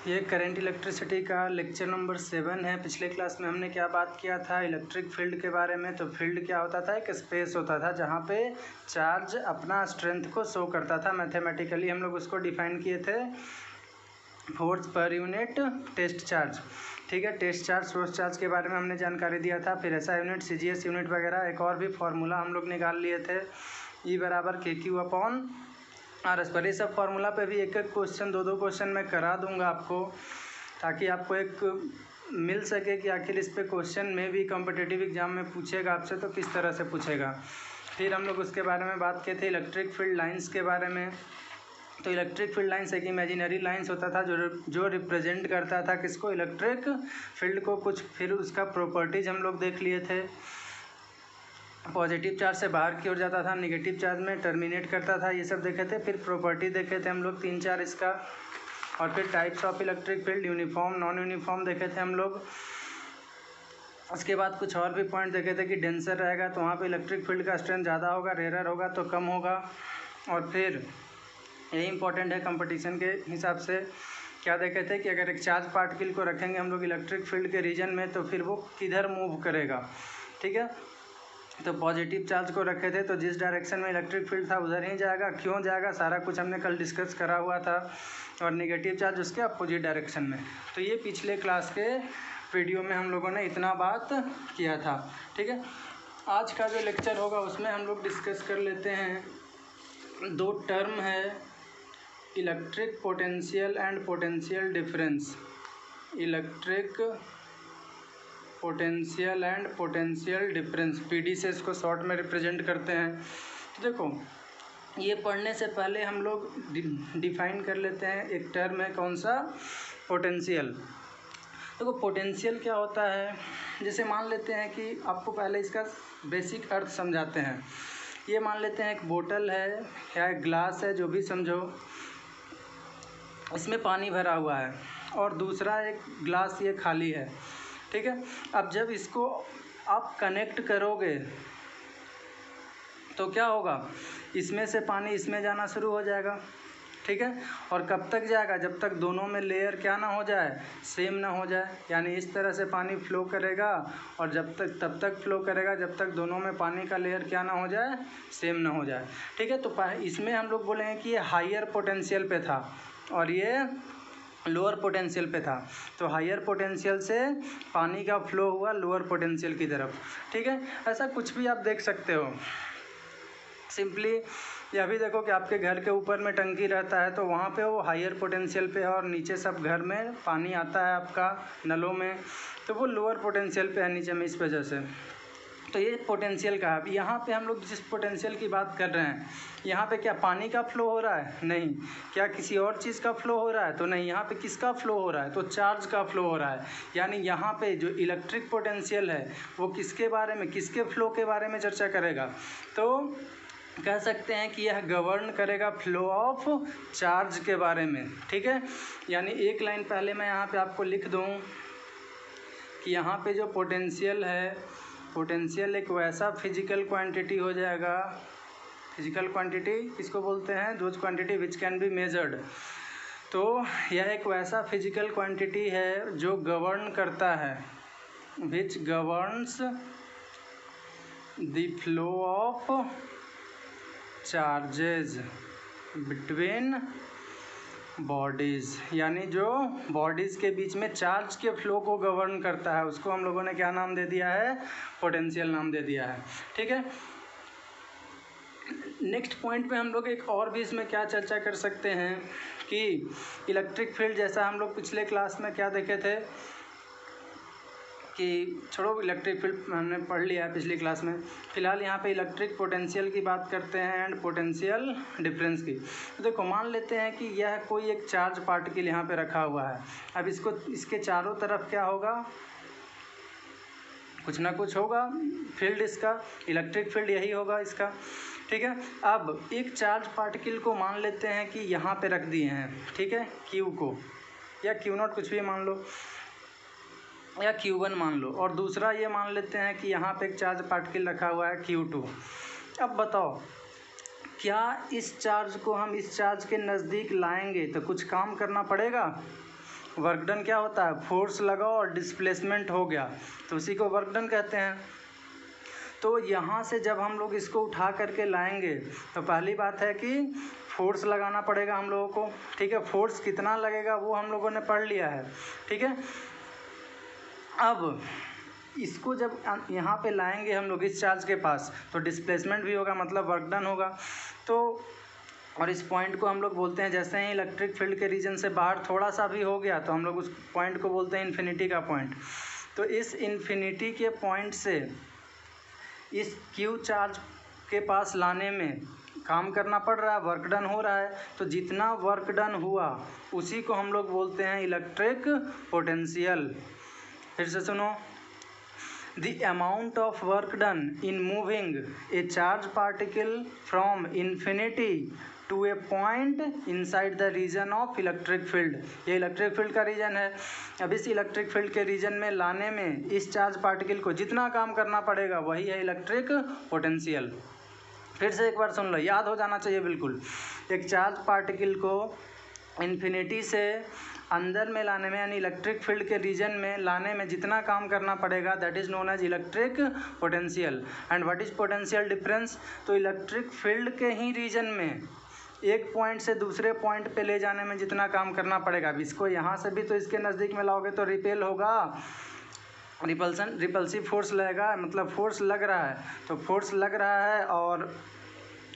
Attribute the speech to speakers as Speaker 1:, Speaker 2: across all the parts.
Speaker 1: ये current electricity का lecture number 7 है। पिछले क्लास में हमने क्या बात किया था इलेक्ट्रिक फील्ड के बारे में। तो फील्ड क्या होता था, एक स्पेस होता था जहाँ पे चार्ज अपना स्ट्रेंथ को शो करता था। मैथमेटिकली हम लोग उसको डिफाइन किए थे force per unit test charge. ठीक है, टेस्ट चार्ज सोर्स चार्ज के बारे में हमने जानकारी दिया था। फिर एसआई यूनिट, सीजीएस यूनिट वगैरह एक और भी फार्मूला हम लोग निकाल लिए थे, E बराबर KQ अपॉन RS पर। ये सब फार्मूला पे भी एक एक क्वेश्चन, दो क्वेश्चन मैं करा दूंगा आपको, ताकि आपको एक मिल सके कि आखिर इस पे क्वेश्चन में भी कॉम्पिटिटिव एग्जाम में पूछेगा आपसे तो किस तरह से पूछेगा। फिर हम लोग उसके बारे में बात किए थे इलेक्ट्रिक फील्ड लाइंस के बारे में। तो इलेक्ट्रिक फील्ड लाइंस एक इमेजिनरी लाइंस होता था जो रिप्रेजेंट करता था किसको, इलेक्ट्रिक फील्ड को कुछ। फिर उसका प्रॉपर्टीज हम लोग देख लिए थे। पॉजिटिव चार्ज से बाहर की ओर जाता था, नेगेटिव चार्ज में टर्मिनेट करता था, ये सब देखे थे। फिर प्रॉपर्टी देखे थे हम लोग 3-4 इसका। और फिर types of electric field, uniform, non uniform देखे थे हम लोग। उसके बाद कुछ और भी पॉइंट देखे थे कि डेंसर रहेगा तो वहाँ पे इलेक्ट्रिक फील्ड का स्ट्रेंथ ज़्यादा होगा, रेयर होगा तो कम होगा। और फिर यही इंपॉर्टेंट है कंपटीशन के हिसाब से, क्या देखे थे कि अगर एक चार्ज पार्टिकल को रखेंगे हम लोग इलेक्ट्रिक फील्ड के रीजन में तो फिर वो किधर मूव करेगा। ठीक है, तो पॉजिटिव चार्ज को रखे थे तो जिस डायरेक्शन में इलेक्ट्रिक फील्ड था उधर ही जाएगा। क्यों जाएगा, सारा कुछ हमने कल डिस्कस करा हुआ था। और नेगेटिव चार्ज उसके अपोजिट डायरेक्शन में। तो ये पिछले क्लास के वीडियो में हम लोगों ने इतना बात किया था। ठीक है, आज का जो लेक्चर होगा उसमें हम लोग डिस्कस कर लेते हैं, दो टर्म है, electric potential and potential difference. Electric potential and potential difference, PD से इसको शॉर्ट में रिप्रेजेंट करते हैं। तो देखो, ये पढ़ने से पहले हम लोग डिफाइन कर लेते हैं एक टर्म है, कौन सा, पोटेंशियल। देखो पोटेंशियल क्या होता है, जैसे मान लेते हैं कि आपको पहले इसका बेसिक अर्थ समझाते हैं। ये मान लेते हैं एक बोतल है या एक ग्लास है, जो भी समझो, इसमें पानी भरा हुआ है और दूसरा एक ग्लास ये खाली है। ठीक है, अब जब इसको आप कनेक्ट करोगे तो क्या होगा, इसमें से पानी इसमें जाना शुरू हो जाएगा। ठीक है, और कब तक जाएगा, जब तक दोनों में लेयर क्या ना हो जाए, सेम ना हो जाए। यानी इस तरह से पानी फ्लो करेगा और तब तक फ्लो करेगा जब तक दोनों में पानी का लेयर क्या ना हो जाए, सेम ना हो जाए। ठीक है, तो इसमें हम लोग बोलेंगे कि ये हायर पोटेंशियल पे था और ये लोअर पोटेंशियल पे था। तो हायर पोटेंशियल से पानी का फ्लो हुआ लोअर पोटेंशियल की तरफ। ठीक है, ऐसा कुछ भी आप देख सकते हो। सिंपली यह भी देखो कि आपके घर के ऊपर में टंकी रहता है तो वहाँ पे वो हायर पोटेंशियल पे है और नीचे सब घर में पानी आता है आपका नलों में, तो वो लोअर पोटेंशियल पे है नीचे में, इस वजह से। तो ये पोटेंशियल का है। यहाँ पे हम लोग जिस पोटेंशियल की बात कर रहे हैं, यहाँ पे क्या पानी का फ्लो हो रहा है, नहीं। क्या किसी और चीज़ का फ्लो हो रहा है, तो नहीं। यहाँ पे किसका फ्लो हो रहा है, तो चार्ज का फ्लो हो रहा है। यानी यहाँ पे जो इलेक्ट्रिक पोटेंशियल है वो किसके बारे में, किसके फ्लो के बारे में चर्चा करेगा, तो कह सकते हैं कि यह गवर्न करेगा फ्लो ऑफ चार्ज के बारे में। ठीक है, यानी एक लाइन पहले मैं यहाँ पे आपको लिख दूँ कि यहाँ पे जो पोटेंशियल है, पोटेंशियल एक वैसा फिजिकल क्वांटिटी हो जाएगा। फिजिकल क्वांटिटी किसको बोलते हैं, those quantity which can be measured. तो यह एक वैसा फिजिकल क्वांटिटी है जो गवर्न करता है, which governs the flow of charges between bodies. यानी जो बॉडीज़ के बीच में चार्ज के फ्लो को गवर्न करता है, उसको हम लोगों ने क्या नाम दे दिया है, पोटेंशियल नाम दे दिया है। ठीक है, नेक्स्ट पॉइंट पे हम लोग एक और भी इसमें क्या चर्चा कर सकते हैं कि इलेक्ट्रिक फील्ड, जैसा हम लोग पिछले क्लास में क्या देखे थे कि छोड़ो, इलेक्ट्रिक फील्ड हमने पढ़ लिया है पिछली क्लास में। फिलहाल यहाँ पे इलेक्ट्रिक पोटेंशियल की बात करते हैं एंड पोटेंशियल डिफरेंस की। तो देखो, मान लेते हैं कि यह कोई एक चार्ज पार्टिकल यहाँ पे रखा हुआ है। अब इसके चारों तरफ क्या होगा, कुछ ना कुछ होगा फील्ड, इसका इलेक्ट्रिक फील्ड यही होगा इसका। ठीक है, अब एक चार्ज पार्टिकल को मान लेते हैं कि यहाँ पे रख दिए हैं। ठीक है, Q को या Q0 कुछ भी मान लो, या Q1 मान लो, और दूसरा ये मान लेते हैं कि यहाँ पे एक चार्ज पार्टिकल रखा हुआ है Q2। अब बताओ, क्या इस चार्ज को हम इस चार्ज के नज़दीक लाएंगे तो कुछ काम करना पड़ेगा, वर्क डन क्या होता है, फोर्स लगाओ और डिस्प्लेसमेंट हो गया तो उसी को वर्क डन कहते हैं। तो यहाँ से जब हम लोग इसको उठा करके लाएंगे तो पहली बात है कि फोर्स लगाना पड़ेगा हम लोगों को, ठीक है। फोर्स कितना लगेगा वो हम लोगों ने पढ़ लिया है, ठीक है। अब इसको जब यहाँ पे लाएंगे हम लोग इस चार्ज के पास तो डिस्प्लेसमेंट भी होगा, मतलब वर्क डन होगा। तो और इस पॉइंट को हम लोग बोलते हैं, जैसे ही इलेक्ट्रिक फील्ड के रीजन से बाहर थोड़ा सा भी हो गया तो हम लोग उस पॉइंट को बोलते हैं इन्फिनिटी का पॉइंट। तो इस इन्फिनिटी के पॉइंट से इस क्यू चार्ज के पास लाने में काम करना पड़ रहा है, वर्क डन हो रहा है। तो जितना वर्क डन हुआ उसी को हम लोग बोलते हैं इलेक्ट्रिक पोटेंशियल। फिर से सुनो, the amount of work done in moving a charged particle from infinity to a point inside the region of electric field। ये इलेक्ट्रिक फील्ड का रीजन है। अब इस इलेक्ट्रिक फील्ड के रीजन में लाने में इस चार्ज पार्टिकल को जितना काम करना पड़ेगा वही है इलेक्ट्रिक पोटेंशियल। फिर से एक बार सुन लो, याद हो जाना चाहिए बिल्कुल। एक चार्ज पार्टिकल को इन्फिनिटी से अंदर में लाने में यानी इलेक्ट्रिक फील्ड के रीजन में लाने में जितना काम करना पड़ेगा that is known as electric potential. And what is potential difference, तो इलेक्ट्रिक फील्ड के ही रीजन में एक पॉइंट से दूसरे पॉइंट पे ले जाने में जितना काम करना पड़ेगा। अब इसको यहाँ से भी तो इसके नज़दीक में लाओगे तो रिपेल होगा, रिपल्सिव फोर्स लगेगा, मतलब फोर्स लग रहा है। तो फोर्स लग रहा है और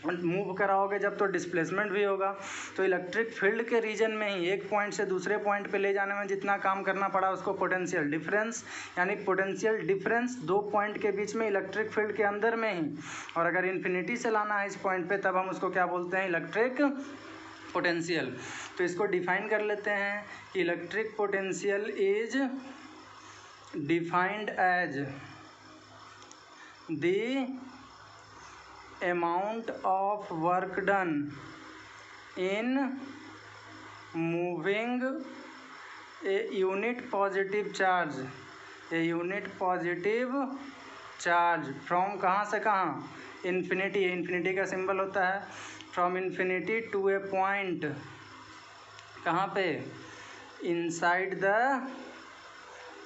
Speaker 1: मूव कराओगे जब तो डिस्प्लेसमेंट भी होगा। तो इलेक्ट्रिक फील्ड के रीजन में ही एक पॉइंट से दूसरे पॉइंट पे ले जाने में जितना काम करना पड़ा उसको पोटेंशियल डिफरेंस, यानी पोटेंशियल डिफरेंस दो पॉइंट के बीच में इलेक्ट्रिक फील्ड के अंदर में ही। और अगर इन्फिनिटी से लाना है इस पॉइंट पे तब हम उसको क्या बोलते हैं, इलेक्ट्रिक पोटेंशियल। तो इसको डिफाइन कर लेते हैं कि electric potential is defined as the amount of work done in moving a unit positive charge from कहाँ से कहाँ, इन्फिनिटी। इन्फिनिटी का सिंबल होता है from infinity to a point, कहाँ पे, inside the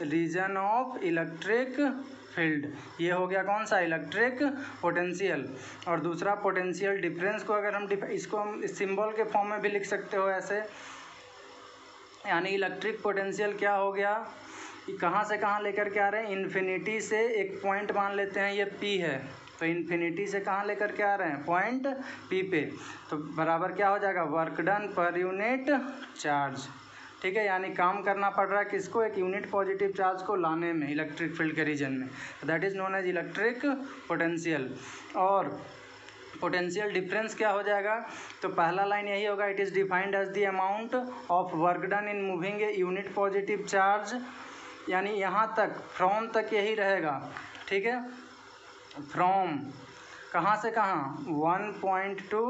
Speaker 1: region of electric field. ये हो गया कौन सा, इलेक्ट्रिक पोटेंशियल। और दूसरा पोटेंशियल डिफरेंस को अगर हम इसको हम सिंबल के फॉर्म में भी लिख सकते हो ऐसे, यानी इलेक्ट्रिक पोटेंशियल क्या हो गया, कहाँ से कहाँ लेकर के आ रहे हैं, इन्फिनिटी से एक पॉइंट मान लेते हैं ये P है, तो इन्फिनिटी से कहाँ लेकर के आ रहे हैं, पॉइंट P पे। तो बराबर क्या हो जाएगा, work done per unit charge, ठीक है। यानी काम करना पड़ रहा है किसको, एक यूनिट पॉजिटिव चार्ज को लाने में इलेक्ट्रिक फील्ड के रीजन में, that is known as electric potential. और पोटेंशियल डिफरेंस क्या हो जाएगा, तो पहला लाइन यही होगा, it is defined as the amount of work done in moving a unit positive charge, यानी यहाँ तक फ्रॉम तक यही रहेगा, ठीक है। फ्रॉम कहाँ से कहाँ, one point to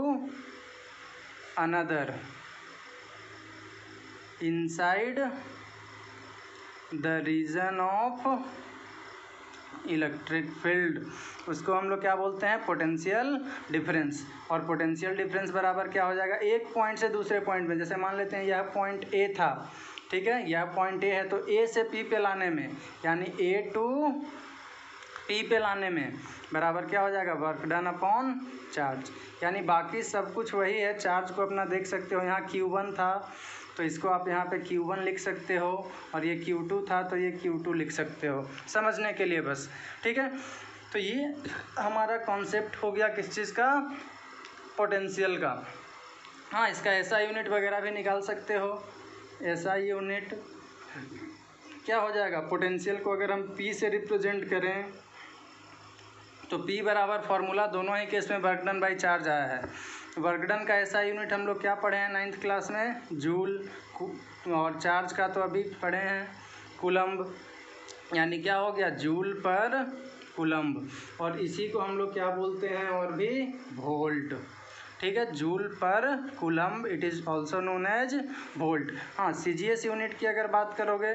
Speaker 1: another inside the region of electric field, उसको हम लोग क्या बोलते हैं, पोटेंशियल डिफरेंस। और पोटेंशियल डिफरेंस बराबर क्या हो जाएगा, एक पॉइंट से दूसरे पॉइंट में, जैसे मान लेते हैं यह पॉइंट ए था, ठीक है, यह पॉइंट ए है, तो ए से पी पे लाने में, यानी ए टू पी पे लाने में बराबर क्या हो जाएगा, वर्क डन अपॉन चार्ज। यानी बाकी सब कुछ वही है, चार्ज को अपना देख सकते हो, यहाँ Q1 था तो इसको आप यहाँ पे Q1 लिख सकते हो, और ये Q2 था तो ये Q2 लिख सकते हो, समझने के लिए बस, ठीक है। तो ये हमारा कॉन्सेप्ट हो गया किस चीज़ का, पोटेंशियल का। हाँ, इसका SI यूनिट वगैरह भी निकाल सकते हो। SI यूनिट क्या हो जाएगा, पोटेंशियल को अगर हम P से रिप्रेजेंट करें तो P बराबर फार्मूला दोनों ही केस में वर्क डन बाई चार्ज आया है। वर्क डन का SI यूनिट हम लोग क्या पढ़े हैं 9th क्लास में, जूल, और चार्ज का तो अभी पढ़े हैं कूलम्ब, यानी क्या हो गया, जूल पर कूलम्ब। और इसी को हम लोग क्या बोलते हैं, और भी वोल्ट, ठीक है, जूल पर coulomb, it is also known as volt. हाँ, CGS यूनिट की अगर बात करोगे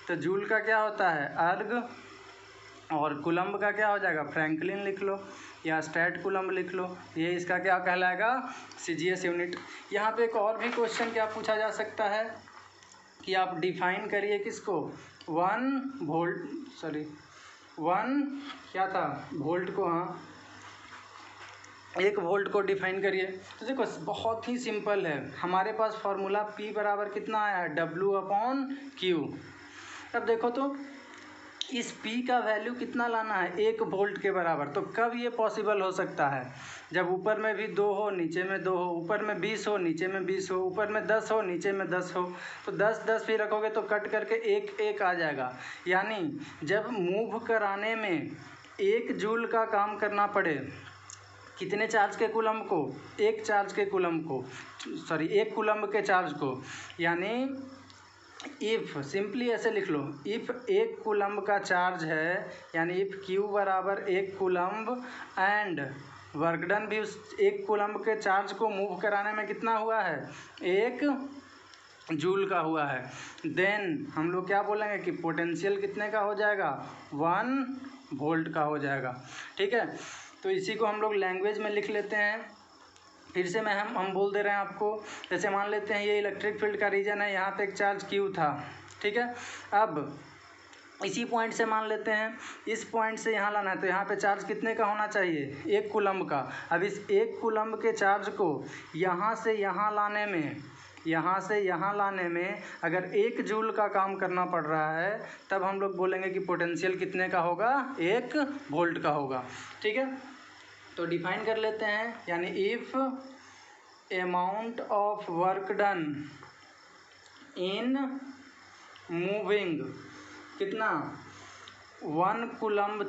Speaker 1: तो जूल का क्या होता है, अर्ग, और कूलम्ब का क्या हो जाएगा, फ्रैंकलिन लिख लो या स्ट्रैट कूलम्ब लिख लो, ये इसका क्या कहलाएगा, CGS यूनिट। यहाँ पे एक और भी क्वेश्चन क्या पूछा जा सकता है कि आप डिफाइन करिए किसको, 1 क्या था वोल्ट को, हाँ 1 वोल्ट को डिफाइन करिए। तो देखो बहुत ही सिंपल है, हमारे पास फॉर्मूला P बराबर कितना आया है, W/Q। अब देखो तो इस P का वैल्यू कितना लाना है, 1 वोल्ट के बराबर। तो कब ये पॉसिबल हो सकता है, जब ऊपर में भी 2 हो नीचे में 2 हो, ऊपर में 20 हो नीचे में 20 हो, ऊपर में 10 हो नीचे में 10 हो। तो 10 10 भी रखोगे तो कट करके 1 1 आ जाएगा। यानी जब मूव कराने में 1 जूल का काम करना पड़े, कितने चार्ज के कूलम्ब को, 1 चार्ज के कूलम्ब को, 1 कूलम्ब के चार्ज को। यानी इफ़ सिंपली ऐसे लिख लो, इफ़ 1 कूलम्ब का चार्ज है, यानी इफ़ Q बराबर 1 कूलम्ब एंड वर्क डन भी उस 1 कूलम्ब के चार्ज को मूव कराने में कितना हुआ है, 1 जूल का हुआ है, देन हम लोग क्या बोलेंगे कि पोटेंशियल कितने का हो जाएगा, 1 वोल्ट का हो जाएगा। ठीक है, तो इसी को हम लोग लैंग्वेज में लिख लेते हैं। फिर से हम बोल दे रहे हैं आपको, जैसे मान लेते हैं ये इलेक्ट्रिक फील्ड का रीजन है, यहाँ पे एक चार्ज Q था। ठीक है, अब इसी पॉइंट से मान लेते हैं, इस पॉइंट से यहाँ लाना है, तो यहाँ पे चार्ज कितने का होना चाहिए, 1 कूलम्ब का। अब इस 1 कूलम्ब के चार्ज को यहाँ से यहाँ लाने में अगर 1 जूल का काम करना पड़ रहा है, तब हम लोग बोलेंगे कि पोटेंशियल कितने का होगा, 1 वोल्ट का होगा। ठीक है, तो डिफाइन कर लेते हैं, यानी if amount of work done in moving कितना, 1 कूलम्ब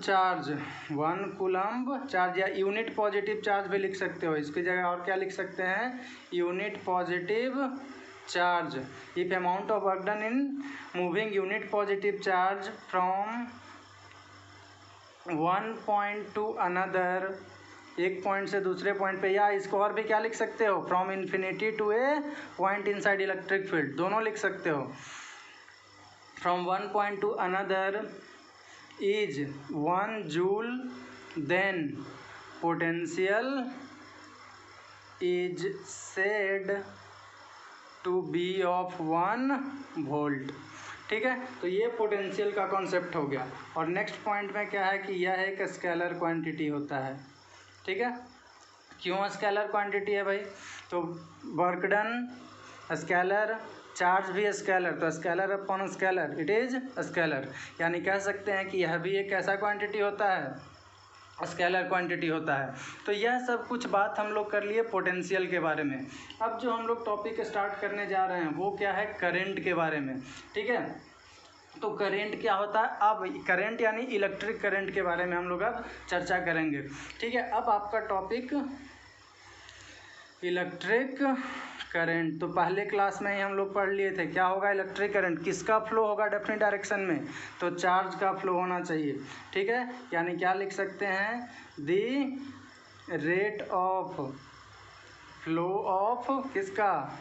Speaker 1: चार्ज या यूनिट पॉजिटिव चार्ज भी लिख सकते हो, इसकी जगह और क्या लिख सकते हैं, unit positive charge. If amount of work done in moving unit positive charge from 1 point to another, एक पॉइंट से दूसरे पॉइंट पे, या इसको और भी क्या लिख सकते हो, from infinity to a point inside electric field, दोनों लिख सकते हो। From 1 point to another is 1 joule, then potential is said to be of 1 volt. ठीक है, तो ये पोटेंशियल का कॉन्सेप्ट हो गया। और नेक्स्ट पॉइंट में क्या है कि यह एक स्केलर क्वांटिटी होता है। ठीक है, क्यों स्केलर क्वांटिटी है भाई, तो वर्क डन स्केलर, चार्ज भी स्केलर, तो scalar upon scalar it is scalar. यानी कह सकते हैं कि यह भी एक ऐसा क्वांटिटी होता है, स्केलर क्वांटिटी होता है। तो यह सब कुछ बात हम लोग कर लिए पोटेंशियल के बारे में। अब जो हम लोग टॉपिक स्टार्ट करने जा रहे हैं वो क्या है, करंट के बारे में। ठीक है, तो करंट क्या होता है, अब करंट यानी इलेक्ट्रिक करंट के बारे में हम लोग अब चर्चा करेंगे। ठीक है, अब आपका टॉपिक इलेक्ट्रिक करंट, तो पहले क्लास में ही हम लोग पढ़ लिए थे, क्या होगा इलेक्ट्रिक करंट, किसका फ्लो होगा डेफिनेट डायरेक्शन में, तो चार्ज का फ्लो होना चाहिए। ठीक है, यानी क्या लिख सकते हैं, the rate of flow of किसका,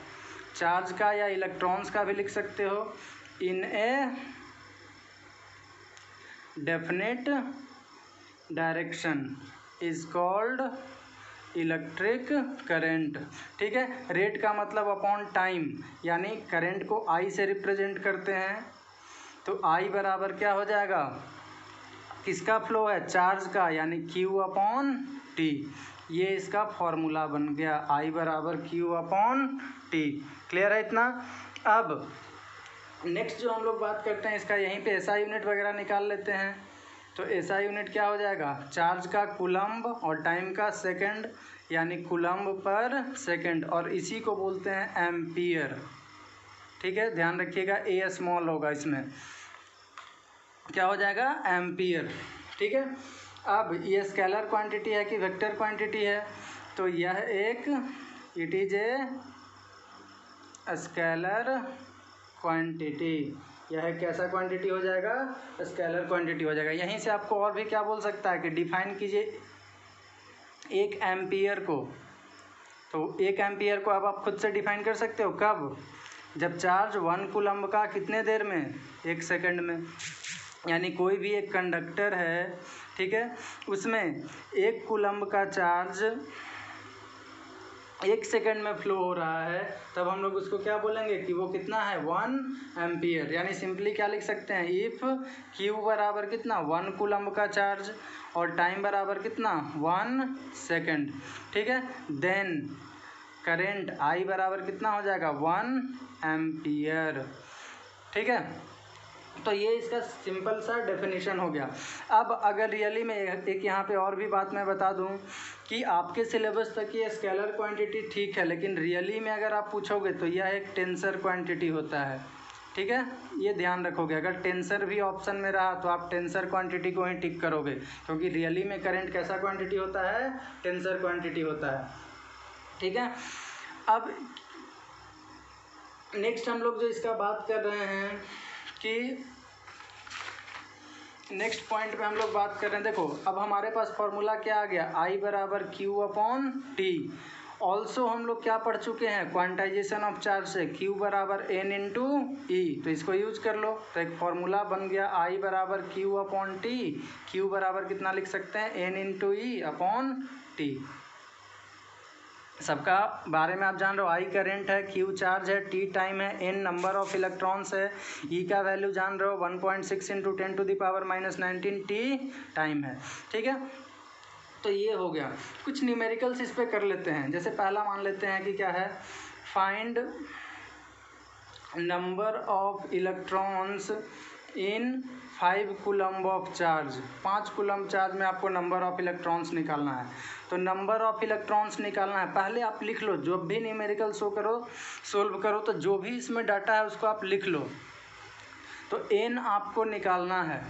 Speaker 1: चार्ज का, या इलेक्ट्रॉन्स का भी लिख सकते हो, in a definite direction is called electric current. ठीक है, रेट का मतलब अपॉन टाइम, यानी करंट को I से रिप्रेजेंट करते हैं, तो I बराबर क्या हो जाएगा, किसका फ्लो है, चार्ज का, यानी Q/T। ये इसका फॉर्मूला बन गया, I बराबर Q/T। क्लियर है इतना। अब नेक्स्ट जो हम लोग बात करते हैं, इसका यहीं पे SI यूनिट वगैरह निकाल लेते हैं। तो SI यूनिट क्या हो जाएगा, चार्ज का कूलम्ब और टाइम का सेकंड, यानी कूलम्ब पर सेकंड, और इसी को बोलते हैं एम्पियर। ठीक है, ध्यान रखिएगा A स्मॉल होगा, इसमें क्या हो जाएगा, एम्पियर। ठीक है, अब ये स्केलर क्वांटिटी है कि वेक्टर क्वांटिटी है, तो यह एक it is a scalar quantity, यह कैसा क्वांटिटी हो जाएगा, स्केलर क्वांटिटी हो जाएगा। यहीं से आपको और भी क्या बोल सकता है कि डिफाइन कीजिए 1 एम्पियर को, तो 1 एम्पियर को अब आप खुद से डिफाइन कर सकते हो, कब, जब चार्ज 1 कूलम्ब का कितने देर में, 1 सेकंड में। यानी कोई भी एक कंडक्टर है, ठीक है, उसमें 1 कूलम्ब का चार्ज 1 सेकंड में फ्लो हो रहा है, तब हम लोग उसको क्या बोलेंगे कि वो कितना है 1 एम्पियर। यानी सिंपली क्या लिख सकते हैं, इफ़ क्यू बराबर कितना 1 कूलम्ब का चार्ज और टाइम बराबर कितना 1 सेकंड, ठीक है, देन करेंट आई बराबर कितना हो जाएगा 1 एम्पियर, ठीक है। तो ये इसका सिंपल सा डेफिनेशन हो गया। अब अगर रियली में एक यहाँ पे और भी बात मैं बता दूँ कि आपके सिलेबस तक ये स्केलर क्वांटिटी ठीक है, लेकिन रियली में अगर आप पूछोगे तो यह एक टेंसर क्वांटिटी होता है, ठीक है, ये ध्यान रखोगे। अगर टेंसर भी ऑप्शन में रहा तो आप टेंसर क्वांटिटी को ही टिक करोगे, क्योंकि रियली में करंट कैसा क्वांटिटी होता है, टेंसर क्वांटिटी होता है, ठीक है। अब नेक्स्ट हम लोग जो इसका बात कर रहे हैं कि नेक्स्ट पॉइंट पे हम लोग बात कर रहे हैं, देखो अब हमारे पास फॉर्मूला क्या आ गया, आई बराबर क्यू अपॉन टी। ऑल्सो हम लोग क्या पढ़ चुके हैं, क्वांटाइजेशन ऑफ चार्ज से क्यू बराबर एन इंटू ई, तो इसको यूज कर लो। तो एक फॉर्मूला बन गया आई बराबर क्यू अपॉन टी, क्यू बराबर कितना लिख सकते हैं N into E upon T. सबका बारे में आप जान रहे हो, आई करेंट है, क्यू चार्ज है, टी टाइम है, एन नंबर ऑफ इलेक्ट्रॉन्स है, ई का वैल्यू जान रहे हो 1.6 इंटू 10⁻⁻19 टी टाइम है, ठीक है। तो ये हो गया। कुछ न्यूमेरिकल्स इस पे कर लेते हैं। जैसे पहला मान लेते हैं कि क्या है, find number of electrons in 5 coulomb of charge. 5 coulomb charge में आपको नंबर ऑफ इलेक्ट्रॉन्स निकालना है। तो नंबर ऑफ इलेक्ट्रॉन्स निकालना है, पहले आप लिख लो, जब भी न्यूमेरिकल सोल्व करो तो जो भी इसमें डाटा है उसको आप लिख लो। तो एन आपको निकालना है,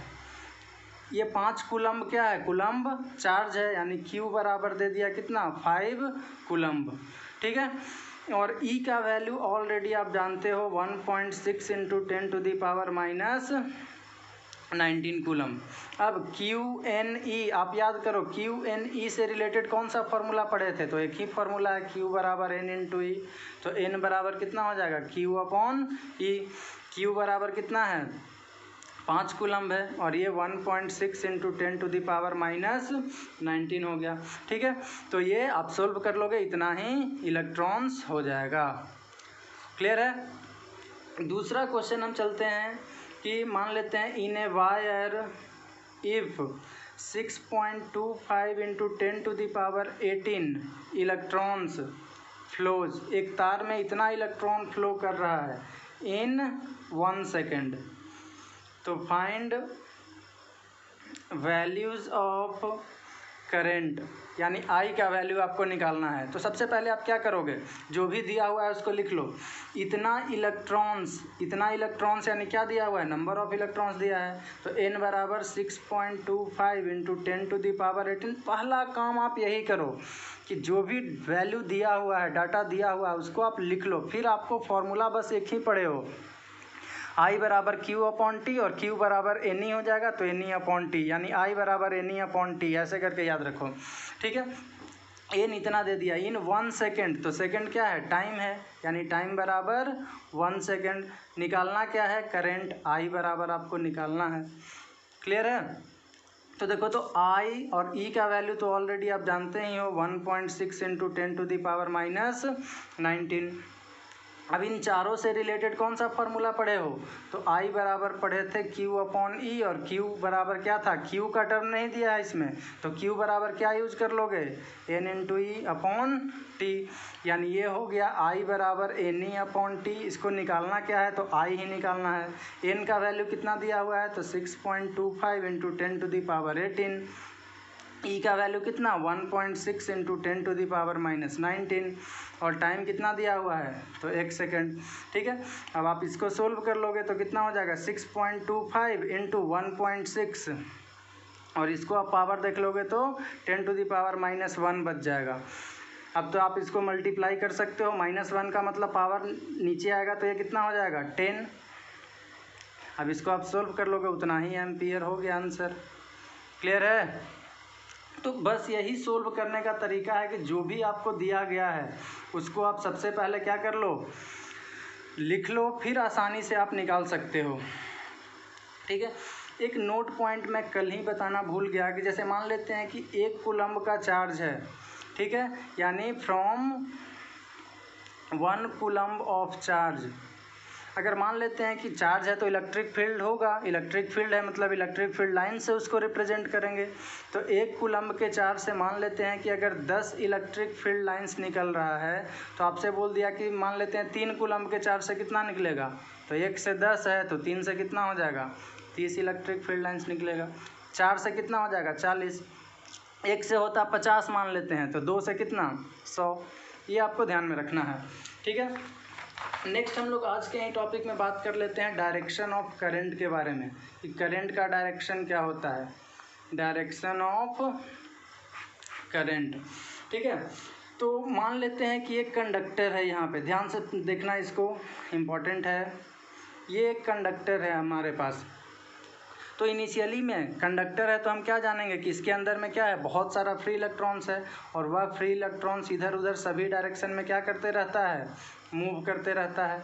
Speaker 1: ये 5 कूलम्ब क्या है, कूलम्ब चार्ज है, यानी क्यू बराबर दे दिया कितना 5 कूलम्ब, ठीक है। और ई का वैल्यू ऑलरेडी आप जानते हो 1.6 इंटू 10⁻⁻19 कूलम। अब क्यू एन ई आप याद करो, क्यू एन ई से रिलेटेड कौन सा फॉर्मूला पढ़े थे, तो एक ही फॉर्मूला है, क्यू बराबर एन इंटू ई। तो एन बराबर कितना हो जाएगा क्यू अपॉन ई। क्यू बराबर कितना है 5 कूलम्ब है, और ये 1.6 इंटू 10⁻⁻19 हो गया, ठीक है। तो ये आप सोल्व कर लोगे, इतना ही इलेक्ट्रॉन्स हो जाएगा। क्लियर है। दूसरा क्वेश्चन हम चलते हैं कि मान लेते हैं in a wire if 6.25 into 10⁻18 electrons flows, एक तार में इतना इलेक्ट्रॉन फ्लो कर रहा है इन 1 सेकेंड। तो फाइंड वैल्यूज़ ऑफ करंट, यानी आई का वैल्यू आपको निकालना है। तो सबसे पहले आप क्या करोगे, जो भी दिया हुआ है उसको लिख लो। इतना इलेक्ट्रॉन्स यानी क्या दिया हुआ है, नंबर ऑफ इलेक्ट्रॉन्स दिया है। तो n बराबर 6.25 इंटू 10⁻18। पहला काम आप यही करो कि जो भी वैल्यू दिया हुआ है, डाटा दिया हुआ है, उसको आप लिख लो। फिर आपको फॉर्मूला बस एक ही पढ़े हो, आई बराबर क्यू अपॉन टी और क्यू बराबर एन ई हो जाएगा, तो एन ई अपॉन टी, यानी आई बराबर एन ई अपॉन टी, ऐसे करके याद रखो, ठीक है। एन इतना दे दिया इन 1 सेकेंड, तो सेकेंड क्या है, टाइम है, यानी टाइम बराबर 1 सेकेंड। निकालना क्या है, करंट आई बराबर आपको निकालना है। क्लियर है। तो देखो, तो आई और ई का वैल्यू तो ऑलरेडी आप जानते ही हो 1.6 इंटू 10⁻⁻19। अब इन चारों से रिलेटेड कौन सा फॉर्मूला पढ़े हो, तो आई बराबर पढ़े थे क्यू अपॉन ई, और क्यू बराबर क्या था, क्यू का टर्म नहीं दिया है इसमें, तो क्यू बराबर क्या यूज कर लोगे, N into E upon T, यानी ये हो गया आई बराबर एन ई अपॉन टी। इसको निकालना क्या है, तो आई ही निकालना है। एन का वैल्यू कितना दिया हुआ है, तो 6.25 इंटू 10⁻18। ई का वैल्यू कितना 1.6 इंटू 10⁻⁻19, और टाइम कितना दिया हुआ है, तो 1 सेकेंड, ठीक है। अब आप इसको सोल्व कर लोगे तो कितना हो जाएगा 6.25 इंटू 1.6, और इसको आप पावर देख लोगे तो 10⁻⁻1 बच जाएगा। अब तो आप इसको मल्टीप्लाई कर सकते हो, -1 का मतलब पावर नीचे आएगा, तो ये कितना हो जाएगा 10। अब इसको आप सोल्व कर लोगे, उतना ही एम्पियर हो गया आंसर। क्लियर है। तो बस यही सोल्व करने का तरीका है कि जो भी आपको दिया गया है उसको आप सबसे पहले क्या कर लो, लिख लो, फिर आसानी से आप निकाल सकते हो, ठीक है। एक नोट पॉइंट मैं कल ही बताना भूल गया कि जैसे मान लेते हैं कि 1 कूलम्ब का चार्ज है, ठीक है, यानी फ्रॉम 1 कूलम्ब ऑफ चार्ज। अगर मान लेते हैं कि चार्ज है तो इलेक्ट्रिक फील्ड होगा, इलेक्ट्रिक फील्ड है मतलब इलेक्ट्रिक फील्ड लाइन से उसको रिप्रेजेंट करेंगे। तो 1 कूलम्ब के चार्ज से मान लेते हैं कि अगर 10 इलेक्ट्रिक फील्ड लाइंस निकल रहा है, तो आपसे बोल दिया कि मान लेते हैं 3 कूलम्ब के चार्ज से कितना निकलेगा, तो 1 से 10 है तो 3 से कितना हो जाएगा, 30 इलेक्ट्रिक फील्ड लाइंस निकलेगा। 4 से कितना हो जाएगा, 40। 1 से होता 50 मान लेते हैं, तो 2 से कितना, 100। ये आपको ध्यान में रखना है, ठीक है। नेक्स्ट हम लोग आज के ही टॉपिक में बात कर लेते हैं डायरेक्शन ऑफ करंट के बारे में, कि करंट का डायरेक्शन क्या होता है, डायरेक्शन ऑफ करंट, ठीक है। तो मान लेते हैं कि एक कंडक्टर है, यहाँ पे ध्यान से देखना, इसको इम्पोर्टेंट है। ये एक कंडक्टर है हमारे पास। तो इनिशियली में कंडक्टर है तो हम क्या जानेंगे कि इसके अंदर में क्या है, बहुत सारा फ्री इलेक्ट्रॉन्स है, और वह फ्री इलेक्ट्रॉन्स इधर उधर सभी डायरेक्शन में क्या करते रहता है, मूव करते रहता है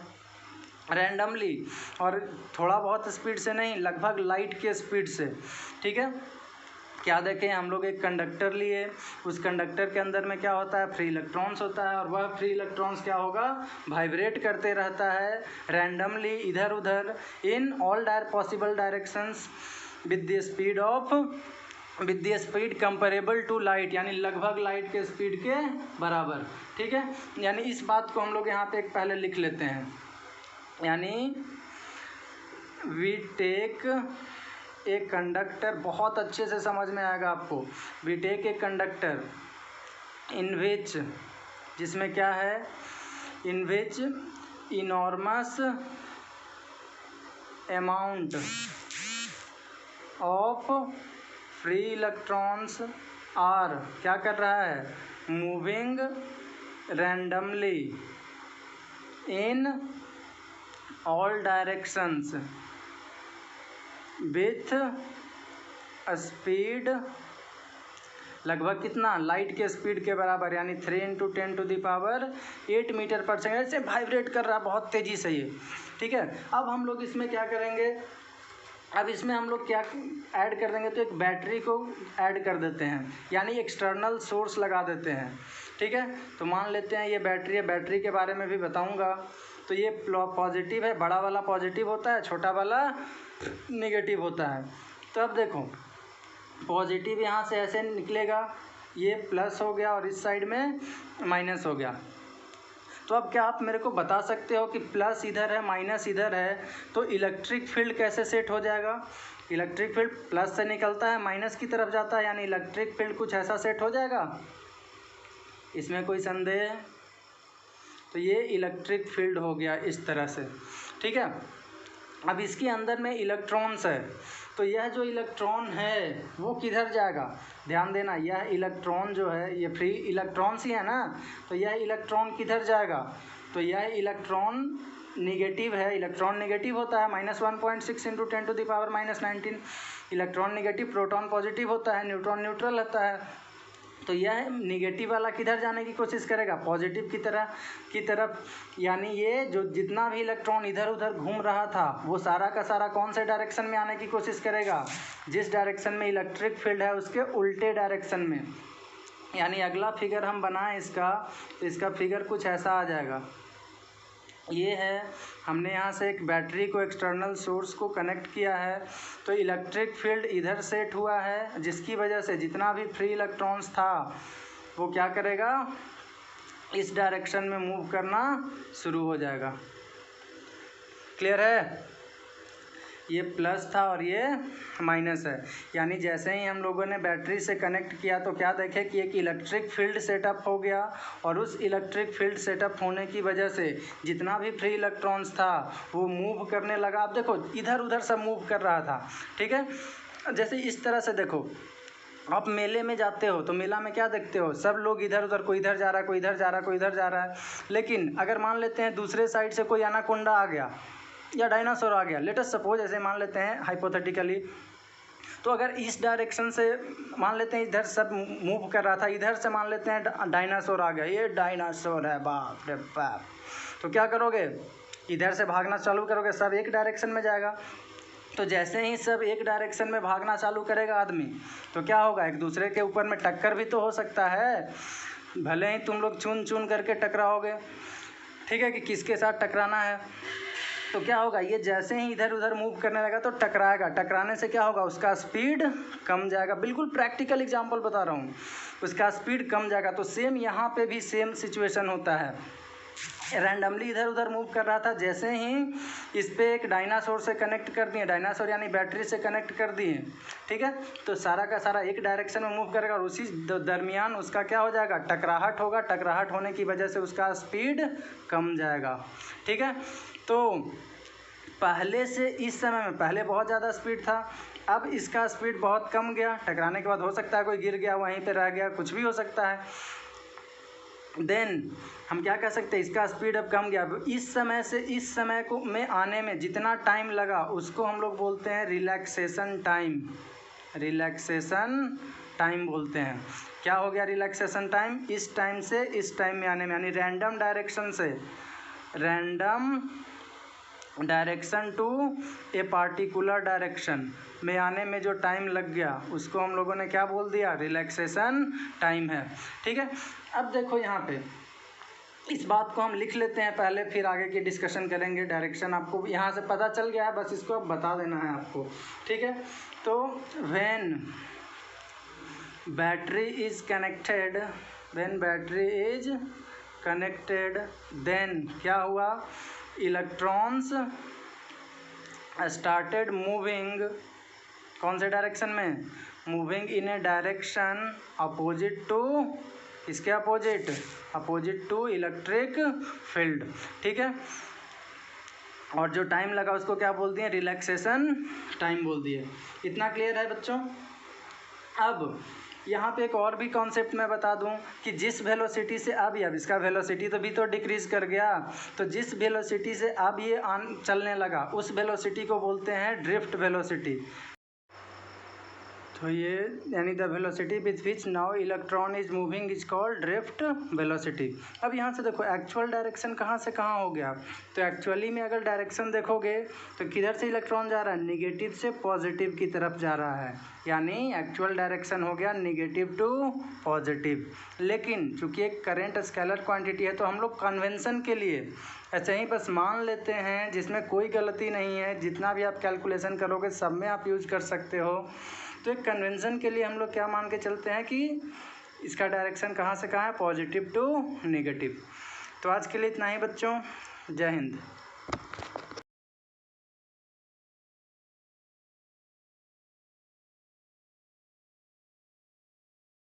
Speaker 1: रैंडमली, और थोड़ा बहुत स्पीड से नहीं, लगभग लाइट के स्पीड से, ठीक है। क्या देखें हम लोग, एक कंडक्टर लिए, उस कंडक्टर के अंदर में क्या होता है, फ्री इलेक्ट्रॉन्स होता है, और वह फ्री इलेक्ट्रॉन्स क्या होगा, वाइब्रेट करते रहता है रैंडमली इधर उधर in all possible directions with the speed comparable to light, यानी लगभग लाइट के स्पीड के बराबर, ठीक है। यानी इस बात को हम लोग यहाँ पे एक पहले लिख लेते हैं, यानी वी टेक ए कंडक्टर, बहुत अच्छे से समझ में आएगा आपको। We take a conductor in which, जिसमें क्या है, in which enormous amount of free electrons are, क्या कर रहा है, moving randomly in all directions with speed लगभग कितना, लाइट के स्पीड के बराबर, यानी 3 × 10⁸ मीटर पर सेकेंड से वाइब्रेट कर रहा है बहुत तेज़ी से ये, ठीक है। अब हम लोग इसमें क्या करेंगे, अब इसमें हम लोग क्या ऐड कर देंगे, तो एक बैटरी को ऐड कर देते हैं, यानी एक्सटर्नल सोर्स लगा देते हैं, ठीक है। तो मान लेते हैं ये बैटरी है, बैटरी के बारे में भी बताऊंगा। तो ये पॉजिटिव है, बड़ा वाला पॉजिटिव होता है, छोटा वाला नेगेटिव होता है। तो अब देखो, पॉजिटिव यहाँ से ऐसे निकलेगा, ये प्लस हो गया और इस साइड में माइनस हो गया। तो अब क्या आप मेरे को बता सकते हो कि प्लस इधर है माइनस इधर है, तो इलेक्ट्रिक फील्ड कैसे सेट हो जाएगा। इलेक्ट्रिक फील्ड प्लस से निकलता है माइनस की तरफ जाता है, यानी इलेक्ट्रिक फील्ड कुछ ऐसा सेट हो जाएगा, इसमें कोई संदेह है। तो ये इलेक्ट्रिक फील्ड हो गया इस तरह से, ठीक है। अब इसके अंदर में इलेक्ट्रॉन्स है, तो यह जो इलेक्ट्रॉन है वो किधर जाएगा, ध्यान देना, यह इलेक्ट्रॉन जो है ये फ्री इलेक्ट्रॉन्स ही है ना, तो यह इलेक्ट्रॉन किधर जाएगा, तो यह इलेक्ट्रॉन निगेटिव है, इलेक्ट्रॉन निगेटिव होता है, -1.6 × 10⁻⁻19। इलेक्ट्रॉन निगेटिव, प्रोटॉन पॉजिटिव होता है, न्यूट्रॉन न्यूट्रल होता है। तो यह निगेटिव वाला किधर जाने की कोशिश करेगा, पॉजिटिव की तरफ, यानी ये जो जितना भी इलेक्ट्रॉन इधर उधर घूम रहा था वो सारा का सारा कौन से डायरेक्शन में आने की कोशिश करेगा, जिस डायरेक्शन में इलेक्ट्रिक फील्ड है उसके उल्टे डायरेक्शन में। यानी अगला फिगर हम बनाएं इसका, तो इसका फिगर कुछ ऐसा आ जाएगा। ये है, हमने यहाँ से एक बैटरी को एक्सटर्नल सोर्स को कनेक्ट किया है, तो इलेक्ट्रिक फील्ड इधर सेट हुआ है, जिसकी वजह से जितना भी फ्री इलेक्ट्रॉन्स था वो क्या करेगा, इस डायरेक्शन में मूव करना शुरू हो जाएगा। क्लियर है, ये प्लस था और ये माइनस है, यानी जैसे ही हम लोगों ने बैटरी से कनेक्ट किया तो क्या देखे कि एक इलेक्ट्रिक फील्ड सेटअप हो गया, और उस इलेक्ट्रिक फील्ड सेटअप होने की वजह से जितना भी फ्री इलेक्ट्रॉन्स था वो मूव करने लगा। अब देखो इधर उधर सब मूव कर रहा था, ठीक है। जैसे इस तरह से देखो, आप मेले में जाते हो तो मेला में क्या देखते हो, सब लोग इधर उधर, कोई इधर जा रहा है, कोई इधर जा रहा है, कोई इधर जा रहा है। लेकिन अगर मान लेते हैं दूसरे साइड से कोई एनाकोंडा आ गया या डायनासोर आ गया, लेट अस सपोज, ऐसे मान लेते हैं हाइपोथेटिकली, तो अगर इस डायरेक्शन से मान लेते हैं इधर सब मूव कर रहा था, इधर से मान लेते हैं डायनासोर आ गया, ये डायनासोर है, बाप रे बाप, तो क्या करोगे, इधर से भागना चालू करोगे, सब एक डायरेक्शन में जाएगा। तो जैसे ही सब एक डायरेक्शन में भागना चालू करेगा आदमी, तो क्या होगा, एक दूसरे के ऊपर में टक्कर भी तो हो सकता है, भले ही तुम लोग चुन चुन करके टकराओगे, ठीक है, कि किसके साथ टकराना है। तो क्या होगा, ये जैसे ही इधर उधर मूव करने लगा तो टकराएगा, टकराने से क्या होगा, उसका स्पीड कम जाएगा। बिल्कुल प्रैक्टिकल एग्जांपल बता रहा हूँ, उसका स्पीड कम जाएगा। तो सेम यहाँ पे भी सेम सिचुएशन होता है। रैंडमली इधर उधर मूव कर रहा था, जैसे ही इस पर एक डायनासोर से कनेक्ट कर दिए, डायनासोर यानी बैटरी से कनेक्ट कर दिए, ठीक है, तो सारा का सारा एक डायरेक्शन में मूव करेगा और उसी दरमियान उसका क्या हो जाएगा, टकराहट होगा। टकराहट होने की वजह से उसका स्पीड कम जाएगा। ठीक है, तो पहले से इस समय में, पहले बहुत ज़्यादा स्पीड था, अब इसका स्पीड बहुत कम गया। टकराने के बाद हो सकता है कोई गिर गया, वहीं पे रह गया, कुछ भी हो सकता है। देन हम क्या कह सकते हैं, इसका स्पीड अब कम गया। इस समय से इस समय को में आने में जितना टाइम लगा उसको हम लोग बोलते हैं रिलैक्सेशन टाइम। रिलैक्सेशन टाइम बोलते हैं। क्या हो गया रिलैक्सेशन टाइम, इस टाइम से इस टाइम में आने में, यानी रैंडम डायरेक्शन से random direction to a particular direction में आने में जो टाइम लग गया उसको हम लोगों ने क्या बोल दिया, रिलैक्सेशन टाइम है। ठीक है, अब देखो यहाँ पे इस बात को हम लिख लेते हैं पहले, फिर आगे की डिस्कशन करेंगे। डायरेक्शन आपको यहाँ से पता चल गया है, बस इसको अब बता देना है आपको। ठीक है, तो when battery is connected, when battery is connected, then क्या हुआ, इलेक्ट्रॉन्स स्टार्टेड मूविंग, कौन से डायरेक्शन में, moving in a direction opposite to, इसके opposite, opposite to electric field. ठीक है, और जो टाइम लगा उसको क्या बोल दिए, रिलैक्सेशन टाइम बोल दिए। इतना क्लियर है बच्चों। अब यहाँ पे एक और भी कॉन्सेप्ट मैं बता दूँ कि जिस वेलोसिटी से अब इसका वेलोसिटी तो भी तो डिक्रीज़ कर गया, तो जिस वेलोसिटी से अब ये चलने लगा उस वेलोसिटी को बोलते हैं ड्रिफ्ट वेलोसिटी। तो ये यानी the velocity with which now electron is moving is called drift velocity. अब यहाँ से देखो एक्चुअल डायरेक्शन कहाँ से कहाँ हो गया, तो एक्चुअली में अगर डायरेक्शन देखोगे तो किधर से इलेक्ट्रॉन जा रहा है, निगेटिव से पॉजिटिव की तरफ जा रहा है, यानी एक्चुअल डायरेक्शन हो गया निगेटिव टू पॉजिटिव। लेकिन चूंकि एक करंट स्केलर क्वांटिटी है तो हम लोग कन्वेंशन के लिए ऐसे ही बस मान लेते हैं, जिसमें कोई गलती नहीं है, जितना भी आप कैलकुलेशन करोगे सब में आप यूज कर सकते हो। तो एक कन्वेंशन के लिए हम लोग क्या मान के चलते हैं कि इसका डायरेक्शन कहाँ से कहाँ है, पॉजिटिव टू नेगेटिव। तो आज के लिए इतना ही बच्चों, जय हिंद।